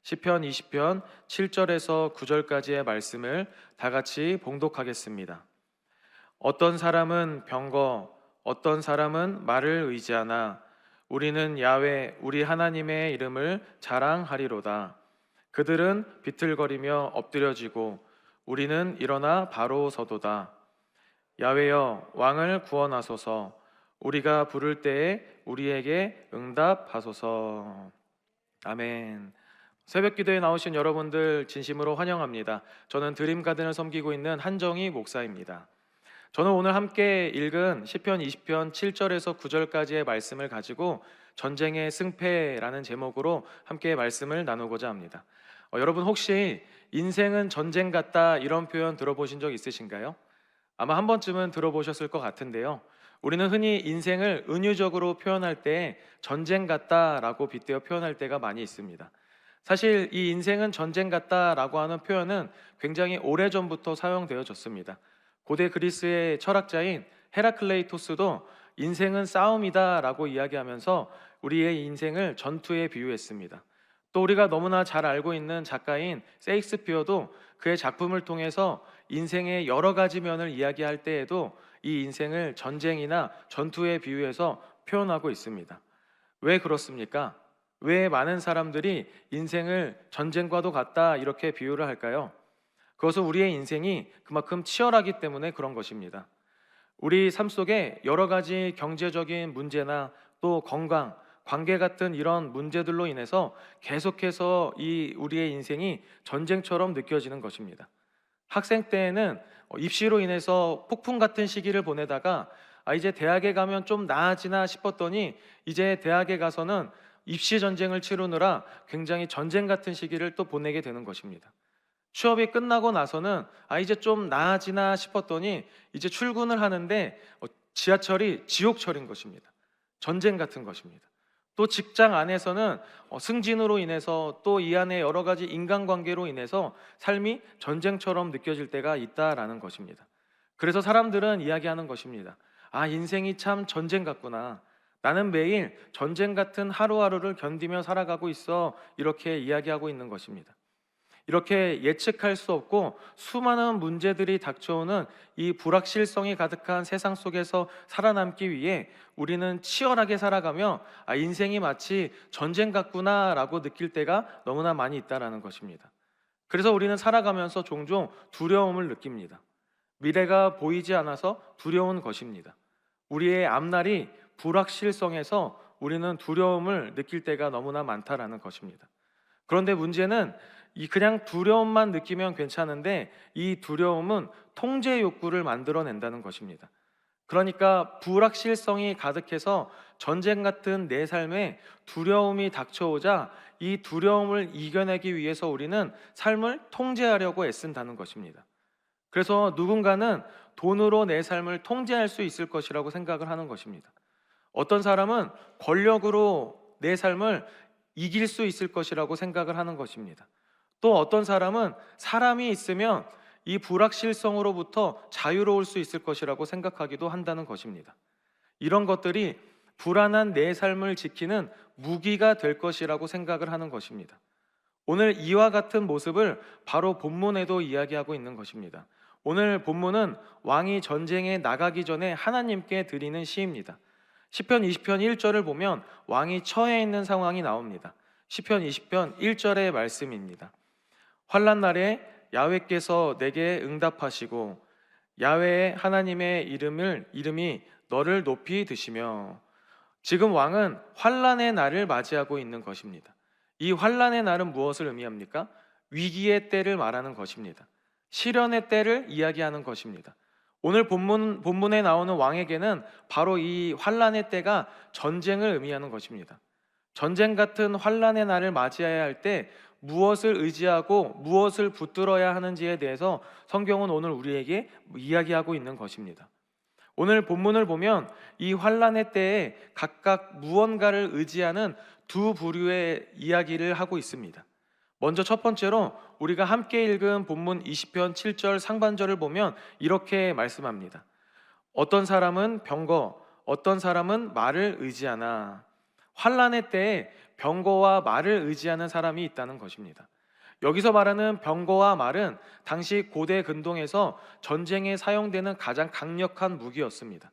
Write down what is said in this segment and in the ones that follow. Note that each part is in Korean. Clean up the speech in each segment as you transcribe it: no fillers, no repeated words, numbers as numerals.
시편 20편 7절에서 9절까지의 말씀을 다 같이 봉독하겠습니다. 어떤 사람은 병거, 어떤 사람은 말을 의지하나 우리는 야훼 우리 하나님의 이름을 자랑하리로다. 그들은 비틀거리며 엎드려지고 우리는 일어나 바로 서도다. 야훼여 왕을 구원하소서. 우리가 부를 때에 우리에게 응답하소서. 아멘. 새벽 기도에 나오신 여러분들 진심으로 환영합니다. 저는 드림 가든을 섬기고 있는 한정희 목사입니다. 저는 오늘 함께 읽은 시편 20편 7절에서 9절까지의 말씀을 가지고 전쟁의 승패라는 제목으로 함께 말씀을 나누고자 합니다. 여러분 혹시 인생은 전쟁 같다 이런 표현 들어보신 적 있으신가요? 아마 한 번쯤은 들어보셨을 것 같은데요. 우리는 흔히 인생을 은유적으로 표현할 때 전쟁 같다라고 빗대어 표현할 때가 많이 있습니다. 사실 이 인생은 전쟁 같다라고 하는 표현은 굉장히 오래전부터 사용되어졌습니다. 고대 그리스의 철학자인 헤라클레이토스도 인생은 싸움이다라고 이야기하면서 우리의 인생을 전투에 비유했습니다. 또 우리가 너무나 잘 알고 있는 작가인 셰익스피어도 그의 작품을 통해서 인생의 여러 가지 면을 이야기할 때에도 이 인생을 전쟁이나 전투에 비유해서 표현하고 있습니다. 왜 그렇습니까? 왜 많은 사람들이 인생을 전쟁과도 같다 이렇게 비유를 할까요? 그것은 우리의 인생이 그만큼 치열하기 때문에 그런 것입니다. 우리 삶 속에 여러 가지 경제적인 문제나 또 건강, 관계 같은 이런 문제들로 인해서 계속해서 우리의 인생이 전쟁처럼 느껴지는 것입니다. 학생 때에는 입시로 인해서 폭풍 같은 시기를 보내다가 이제 대학에 가면 좀 나아지나 싶었더니 이제 대학에 가서는 입시 전쟁을 치르느라 굉장히 전쟁 같은 시기를 또 보내게 되는 것입니다. 취업이 끝나고 나서는 이제 좀 나아지나 싶었더니 이제 출근을 하는데 지하철이 지옥철인 것입니다. 전쟁 같은 것입니다. 또 직장 안에서는 승진으로 인해서 또 이 안에 여러 가지 인간관계로 인해서 삶이 전쟁처럼 느껴질 때가 있다라는 것입니다. 그래서 사람들은 이야기하는 것입니다. 인생이 참 전쟁 같구나. 나는 매일 전쟁 같은 하루하루를 견디며 살아가고 있어. 이렇게 이야기하고 있는 것입니다. 이렇게 예측할 수 없고 수많은 문제들이 닥쳐오는 이 불확실성이 가득한 세상 속에서 살아남기 위해 우리는 치열하게 살아가며 인생이 마치 전쟁 같구나라고 느낄 때가 너무나 많이 있다는 것입니다. 그래서 우리는 살아가면서 종종 두려움을 느낍니다. 미래가 보이지 않아서 두려운 것입니다. 우리의 앞날이 불확실성에서 우리는 두려움을 느낄 때가 너무나 많다라는 것입니다. 그런데 문제는 그냥 두려움만 느끼면 괜찮은데 이 두려움은 통제 욕구를 만들어낸다는 것입니다. 그러니까 불확실성이 가득해서 전쟁 같은 내 삶에 두려움이 닥쳐오자 이 두려움을 이겨내기 위해서 우리는 삶을 통제하려고 애쓴다는 것입니다. 그래서 누군가는 돈으로 내 삶을 통제할 수 있을 것이라고 생각을 하는 것입니다. 어떤 사람은 권력으로 내 삶을 이길 수 있을 것이라고 생각을 하는 것입니다. 또 어떤 사람은 사람이 있으면 이 불확실성으로부터 자유로울 수 있을 것이라고 생각하기도 한다는 것입니다. 이런 것들이 불안한 내 삶을 지키는 무기가 될 것이라고 생각을 하는 것입니다. 오늘 이와 같은 모습을 바로 본문에도 이야기하고 있는 것입니다. 오늘 본문은 왕이 전쟁에 나가기 전에 하나님께 드리는 시입니다. 시편 20편 1절을 보면 왕이 처해 있는 상황이 나옵니다. 시편 20편 1절의 말씀입니다. 환난 날에 야훼께서 내게 응답하시고 야훼의 하나님의 이름이 너를 높이 드시며. 지금 왕은 환난의 날을 맞이하고 있는 것입니다. 이 환난의 날은 무엇을 의미합니까? 위기의 때를 말하는 것입니다. 시련의 때를 이야기하는 것입니다. 오늘 본문에 나오는 왕에게는 바로 이 환난의 때가 전쟁을 의미하는 것입니다. 전쟁 같은 환난의 날을 맞이해야 할 때 무엇을 의지하고 무엇을 붙들어야 하는지에 대해서 성경은 오늘 우리에게 이야기하고 있는 것입니다. 오늘 본문을 보면 이 환난의 때에 각각 무언가를 의지하는 두 부류의 이야기를 하고 있습니다. 먼저 첫 번째로 우리가 함께 읽은 본문 20편 7절 상반절을 보면 이렇게 말씀합니다. 어떤 사람은 병거, 어떤 사람은 말을 의지하나. 환난의 때에 병거와 말을 의지하는 사람이 있다는 것입니다. 여기서 말하는 병거와 말은 당시 고대 근동에서 전쟁에 사용되는 가장 강력한 무기였습니다.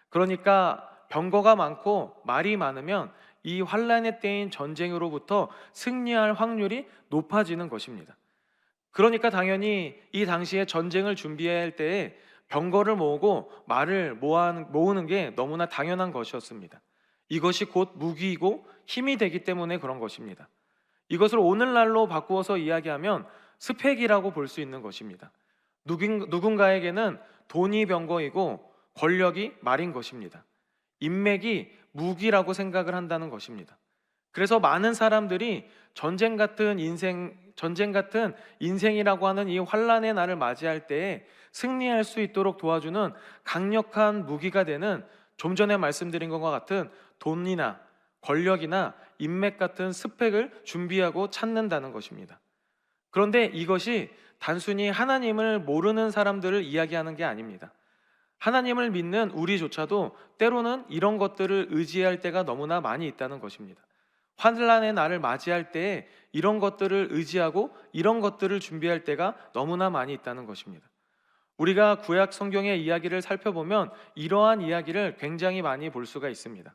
그러니까 병거가 많고 말이 많으면 이 환란의 때인 전쟁으로부터 승리할 확률이 높아지는 것입니다. 그러니까 당연히 이 당시에 전쟁을 준비할 때에 병거를 모으고 말을 모으는 게 너무나 당연한 것이었습니다. 이것이 곧 무기이고 힘이 되기 때문에 그런 것입니다. 이것을 오늘날로 바꾸어서 이야기하면 스펙이라고 볼 수 있는 것입니다. 누군가에게는 돈이 병거이고 권력이 말인 것입니다. 인맥이 무기라고 생각을 한다는 것입니다. 그래서 많은 사람들이 전쟁 같은 인생이라고 하는 이 환란의 날을 맞이할 때에 승리할 수 있도록 도와주는 강력한 무기가 되는, 좀 전에 말씀드린 것과 같은 돈이나 권력이나 인맥 같은 스펙을 준비하고 찾는다는 것입니다. 그런데 이것이 단순히 하나님을 모르는 사람들을 이야기하는 게 아닙니다. 하나님을 믿는 우리조차도 때로는 이런 것들을 의지할 때가 너무나 많이 있다는 것입니다. 환란의 날을 맞이할 때에 이런 것들을 의지하고 이런 것들을 준비할 때가 너무나 많이 있다는 것입니다. 우리가 구약 성경의 이야기를 살펴보면 이러한 이야기를 굉장히 많이 볼 수가 있습니다.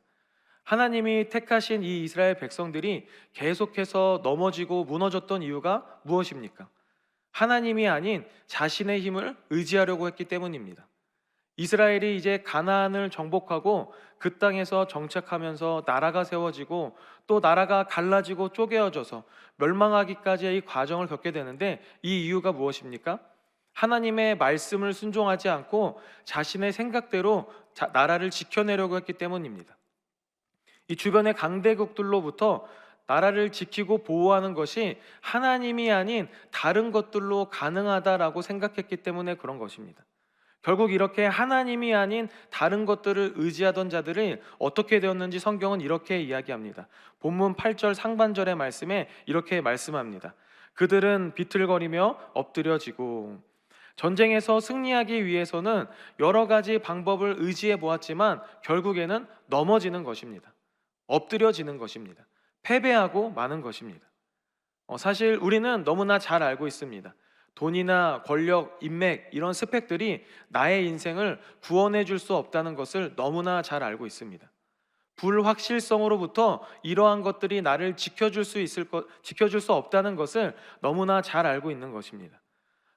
하나님이 택하신 이 이스라엘 백성들이 계속해서 넘어지고 무너졌던 이유가 무엇입니까? 하나님이 아닌 자신의 힘을 의지하려고 했기 때문입니다. 이스라엘이 이제 가나안을 정복하고 그 땅에서 정착하면서 나라가 세워지고 또 나라가 갈라지고 쪼개어져서 멸망하기까지의 이 과정을 겪게 되는데, 이 이유가 무엇입니까? 하나님의 말씀을 순종하지 않고 자신의 생각대로 나라를 지켜내려고 했기 때문입니다. 이 주변의 강대국들로부터 나라를 지키고 보호하는 것이 하나님이 아닌 다른 것들로 가능하다라고 생각했기 때문에 그런 것입니다. 결국 이렇게 하나님이 아닌 다른 것들을 의지하던 자들이 어떻게 되었는지 성경은 이렇게 이야기합니다. 본문 8절 상반절의 말씀에 이렇게 말씀합니다. 그들은 비틀거리며 엎드려지고. 전쟁에서 승리하기 위해서는 여러 가지 방법을 의지해 보았지만 결국에는 넘어지는 것입니다. 엎드려지는 것입니다. 패배하고 마는 것입니다. 사실 우리는 너무나 잘 알고 있습니다. 돈이나 권력, 인맥 이런 스펙들이 나의 인생을 구원해 줄 수 없다는 것을 너무나 잘 알고 있습니다. 불확실성으로부터 이러한 것들이 나를 지켜줄 수 없다는 것을 너무나 잘 알고 있는 것입니다.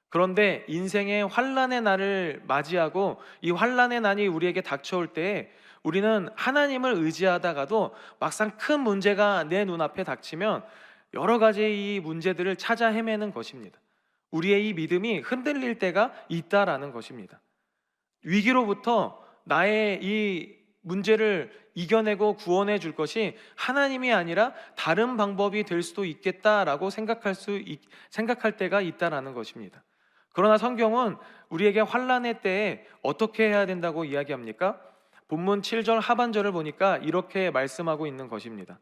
그런데 인생의 환란의 날을 맞이하고 이 환란의 난이 우리에게 닥쳐올 때 우리는 하나님을 의지하다가도 막상 큰 문제가 내 눈앞에 닥치면 여러 가지 이 문제들을 찾아 헤매는 것입니다. 우리의 이 믿음이 흔들릴 때가 있다라는 것입니다. 위기로부터 나의 이 문제를 이겨내고 구원해 줄 것이 하나님이 아니라 다른 방법이 될 수도 있겠다라고 생각할 때가 있다라는 것입니다. 그러나 성경은 우리에게 환란의 때에 어떻게 해야 된다고 이야기합니까? 본문 7절 하반절을 보니까 이렇게 말씀하고 있는 것입니다.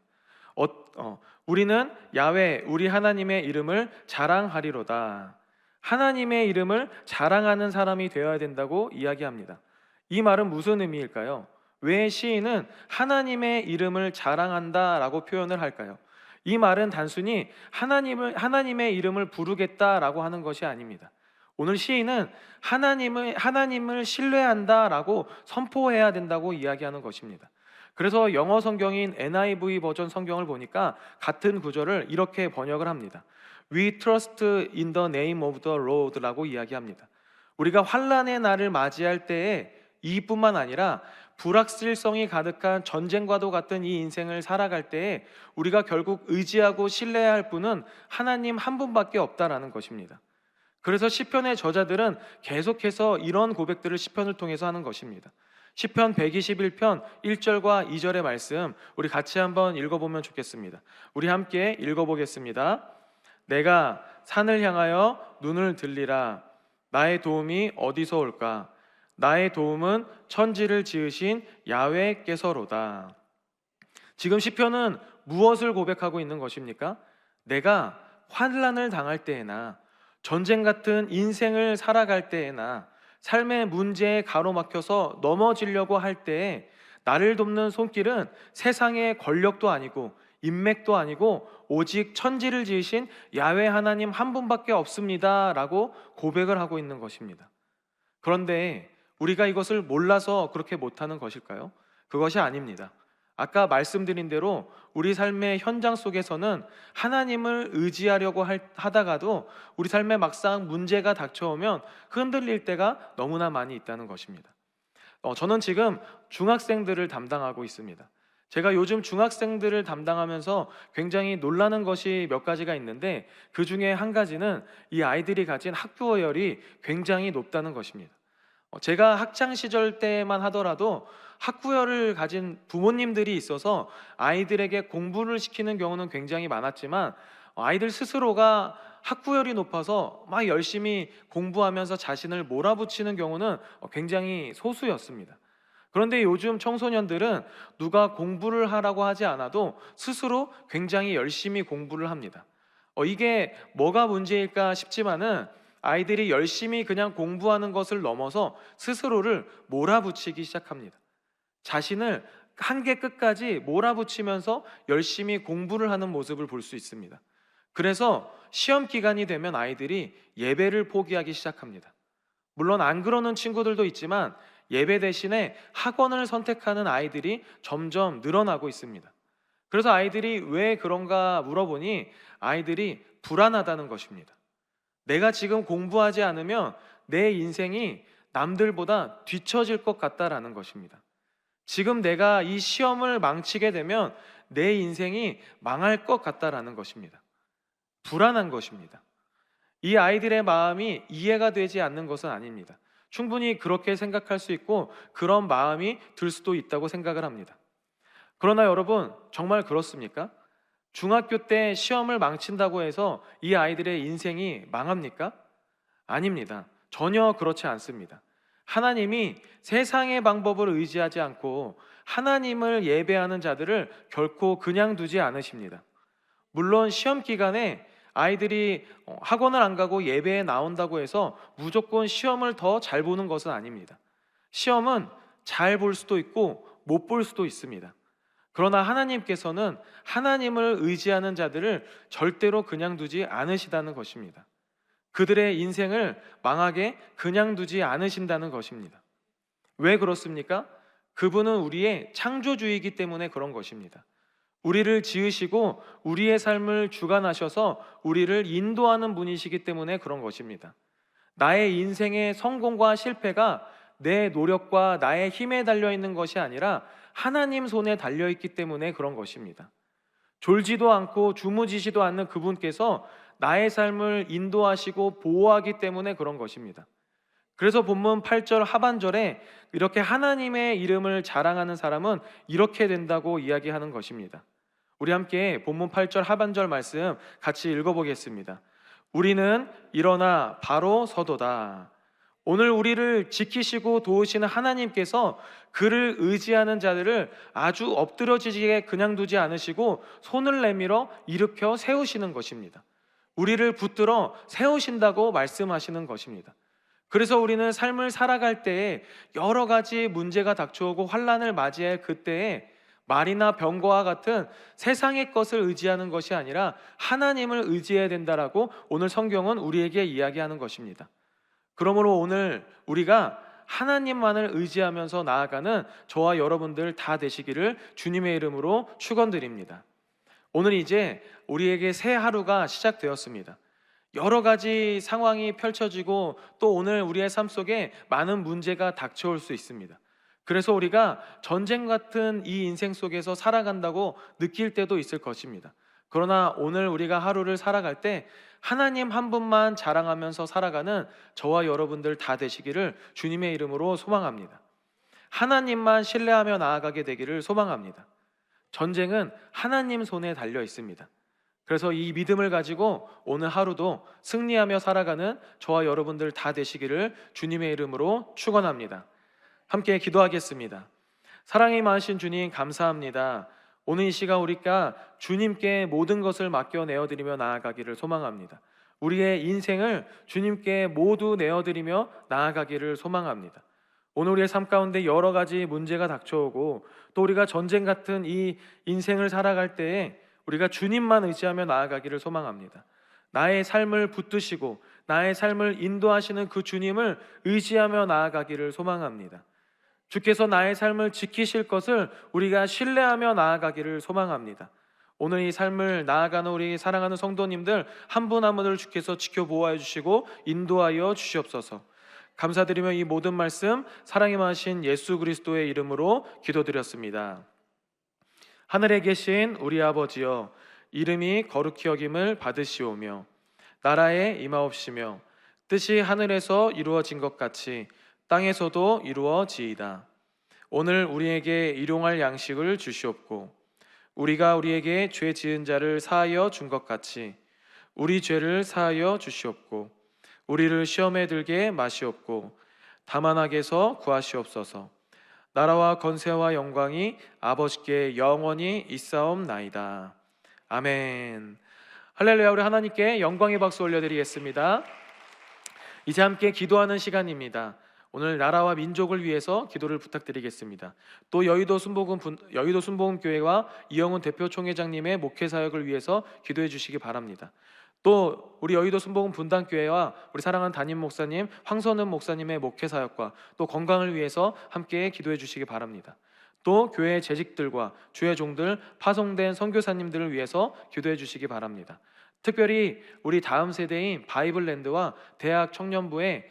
우리는 야훼 우리 하나님의 이름을 자랑하리로다. 하나님의 이름을 자랑하는 사람이 되어야 된다고 이야기합니다. 이 말은 무슨 의미일까요? 왜 시인은 하나님의 이름을 자랑한다라고 표현을 할까요? 이 말은 단순히 하나님의 이름을 부르겠다라고 하는 것이 아닙니다. 오늘 시인은 하나님을 신뢰한다라고 선포해야 된다고 이야기하는 것입니다. 그래서 영어 성경인 NIV 버전 성경을 보니까 같은 구절을 이렇게 번역을 합니다. We trust in the name of the Lord라고 이야기합니다. 우리가 환란의 날을 맞이할 때에 이뿐만 아니라 불확실성이 가득한 전쟁과도 같은 이 인생을 살아갈 때에 우리가 결국 의지하고 신뢰해야 할 분은 하나님 한 분밖에 없다라는 것입니다. 그래서 시편의 저자들은 계속해서 이런 고백들을 시편을 통해서 하는 것입니다. 시편 121편 1절과 2절의 말씀 우리 같이 한번 읽어보면 좋겠습니다. 우리 함께 읽어보겠습니다. 내가 산을 향하여 눈을 들리라. 나의 도움이 어디서 올까? 나의 도움은 천지를 지으신 야훼께서로다. 지금 시편은 무엇을 고백하고 있는 것입니까? 내가 환난을 당할 때에나 전쟁 같은 인생을 살아갈 때에나 삶의 문제에 가로막혀서 넘어지려고 할 때에 나를 돕는 손길은 세상의 권력도 아니고 인맥도 아니고 오직 천지를 지으신 야훼 하나님 한 분밖에 없습니다라고 고백을 하고 있는 것입니다. 그런데 우리가 이것을 몰라서 그렇게 못하는 것일까요? 그것이 아닙니다. 아까 말씀드린 대로 우리 삶의 현장 속에서는 하나님을 의지하려고 하다가도 우리 삶에 막상 문제가 닥쳐오면 흔들릴 때가 너무나 많이 있다는 것입니다. 저는 지금 중학생들을 담당하고 있습니다. 제가 요즘 중학생들을 담당하면서 굉장히 놀라는 것이 몇 가지가 있는데, 그 중에 한 가지는 이 아이들이 가진 학구어열이 굉장히 높다는 것입니다. 제가 학창 시절 때만 하더라도 학구열을 가진 부모님들이 있어서 아이들에게 공부를 시키는 경우는 굉장히 많았지만, 아이들 스스로가 학구열이 높아서 막 열심히 공부하면서 자신을 몰아붙이는 경우는 굉장히 소수였습니다. 그런데 요즘 청소년들은 누가 공부를 하라고 하지 않아도 스스로 굉장히 열심히 공부를 합니다. 이게 뭐가 문제일까 싶지만은, 아이들이 열심히 그냥 공부하는 것을 넘어서 스스로를 몰아붙이기 시작합니다. 자신을 한계 끝까지 몰아붙이면서 열심히 공부를 하는 모습을 볼 수 있습니다. 그래서 시험 기간이 되면 아이들이 예배를 포기하기 시작합니다. 물론 안 그러는 친구들도 있지만 예배 대신에 학원을 선택하는 아이들이 점점 늘어나고 있습니다. 그래서 아이들이 왜 그런가 물어보니 아이들이 불안하다는 것입니다. 내가 지금 공부하지 않으면 내 인생이 남들보다 뒤처질 것 같다라는 것입니다. 지금 내가 이 시험을 망치게 되면 내 인생이 망할 것 같다라는 것입니다. 불안한 것입니다. 이 아이들의 마음이 이해가 되지 않는 것은 아닙니다. 충분히 그렇게 생각할 수 있고 그런 마음이 들 수도 있다고 생각을 합니다. 그러나 여러분, 정말 그렇습니까? 중학교 때 시험을 망친다고 해서 이 아이들의 인생이 망합니까? 아닙니다. 전혀 그렇지 않습니다. 하나님이 세상의 방법을 의지하지 않고 하나님을 예배하는 자들을 결코 그냥 두지 않으십니다. 물론 시험 기간에 아이들이 학원을 안 가고 예배에 나온다고 해서 무조건 시험을 더 잘 보는 것은 아닙니다. 시험은 잘 볼 수도 있고 못 볼 수도 있습니다. 그러나 하나님께서는 하나님을 의지하는 자들을 절대로 그냥 두지 않으시다는 것입니다. 그들의 인생을 망하게 그냥 두지 않으신다는 것입니다. 왜 그렇습니까? 그분은 우리의 창조주이기 때문에 그런 것입니다. 우리를 지으시고 우리의 삶을 주관하셔서 우리를 인도하는 분이시기 때문에 그런 것입니다. 나의 인생의 성공과 실패가 내 노력과 나의 힘에 달려있는 것이 아니라 하나님 손에 달려있기 때문에 그런 것입니다. 졸지도 않고 주무지시도 않는 그분께서 나의 삶을 인도하시고 보호하기 때문에 그런 것입니다. 그래서 본문 8절 하반절에 이렇게 하나님의 이름을 자랑하는 사람은 이렇게 된다고 이야기하는 것입니다. 우리 함께 본문 8절 하반절 말씀 같이 읽어보겠습니다. 우리는 일어나 바로 서도다. 오늘 우리를 지키시고 도우시는 하나님께서 그를 의지하는 자들을 아주 엎드러지게 그냥 두지 않으시고 손을 내밀어 일으켜 세우시는 것입니다. 우리를 붙들어 세우신다고 말씀하시는 것입니다. 그래서 우리는 삶을 살아갈 때에 여러 가지 문제가 닥쳐오고 환난을 맞이할 그때에 말이나 병거와 같은 세상의 것을 의지하는 것이 아니라 하나님을 의지해야 된다라고 오늘 성경은 우리에게 이야기하는 것입니다. 그러므로 오늘 우리가 하나님만을 의지하면서 나아가는 저와 여러분들 다 되시기를 주님의 이름으로 축원드립니다. 오늘 이제 우리에게 새 하루가 시작되었습니다. 여러 가지 상황이 펼쳐지고 또 오늘 우리의 삶 속에 많은 문제가 닥쳐올 수 있습니다. 그래서 우리가 전쟁 같은 이 인생 속에서 살아간다고 느낄 때도 있을 것입니다. 그러나 오늘 우리가 하루를 살아갈 때 하나님 한 분만 자랑하면서 살아가는 저와 여러분들 다 되시기를 주님의 이름으로 소망합니다. 하나님만 신뢰하며 나아가게 되기를 소망합니다. 전쟁은 하나님 손에 달려 있습니다. 그래서 이 믿음을 가지고 오늘 하루도 승리하며 살아가는 저와 여러분들 다 되시기를 주님의 이름으로 축원합니다. 함께 기도하겠습니다. 사랑이 많으신 주님, 감사합니다. 오늘 이 시간 우리가 주님께 모든 것을 맡겨 내어드리며 나아가기를 소망합니다. 우리의 인생을 주님께 모두 내어드리며 나아가기를 소망합니다. 오늘 우리의 삶 가운데 여러 가지 문제가 닥쳐오고 또 우리가 전쟁 같은 이 인생을 살아갈 때에 우리가 주님만 의지하며 나아가기를 소망합니다. 나의 삶을 붙드시고 나의 삶을 인도하시는 그 주님을 의지하며 나아가기를 소망합니다. 주께서 나의 삶을 지키실 것을 우리가 신뢰하며 나아가기를 소망합니다. 오늘 이 삶을 나아가는 우리 사랑하는 성도님들 한 분 한 분을 주께서 지켜보호해 주시고 인도하여 주시옵소서. 감사드리며 이 모든 말씀 사랑이 많으신 예수 그리스도의 이름으로 기도드렸습니다. 하늘에 계신 우리 아버지여, 이름이 거룩히 여김을 받으시오며 나라에 임하옵시며 뜻이 하늘에서 이루어진 것 같이 땅에서도 이루어지이다. 오늘 우리에게 일용할 양식을 주시옵고 우리가 우리에게 죄 지은 자를 사하여 준 것 같이 우리 죄를 사하여 주시옵고 우리를 시험에 들게 마시옵고 다만 악에서 구하시옵소서. 나라와 권세와 영광이 아버지께 영원히 있사옵나이다. 아멘. 할렐루야. 우리 하나님께 영광의 박수 올려드리겠습니다. 이제 함께 기도하는 시간입니다. 오늘 나라와 민족을 위해서 기도를 부탁드리겠습니다. 또 여의도 순복음교회와 이영훈 대표 총회장님의 목회 사역을 위해서 기도해 주시기 바랍니다. 또 우리 여의도 순복음 분당교회와 우리 사랑하는 담임 목사님 황선은 목사님의 목회 사역과 또 건강을 위해서 함께 기도해 주시기 바랍니다. 또 교회 재직들과 주의 종들 파송된 선교사님들을 위해서 기도해 주시기 바랍니다. 특별히 우리 다음 세대인 바이블랜드와 대학 청년부의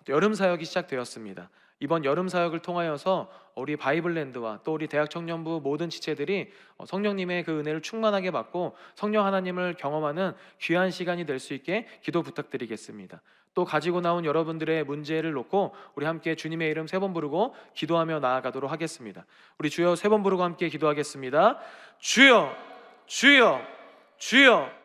여름 사역이 시작되었습니다. 이번 여름 사역을 통하여서 우리 바이블랜드와 또 우리 대학 청년부 모든 지체들이 성령님의 그 은혜를 충만하게 받고 성령 하나님을 경험하는 귀한 시간이 될 수 있게 기도 부탁드리겠습니다. 또 가지고 나온 여러분들의 문제를 놓고 우리 함께 주님의 이름 3번 부르고 기도하며 나아가도록 하겠습니다. 우리 주여 3번 부르고 함께 기도하겠습니다. 주여, 주여, 주여.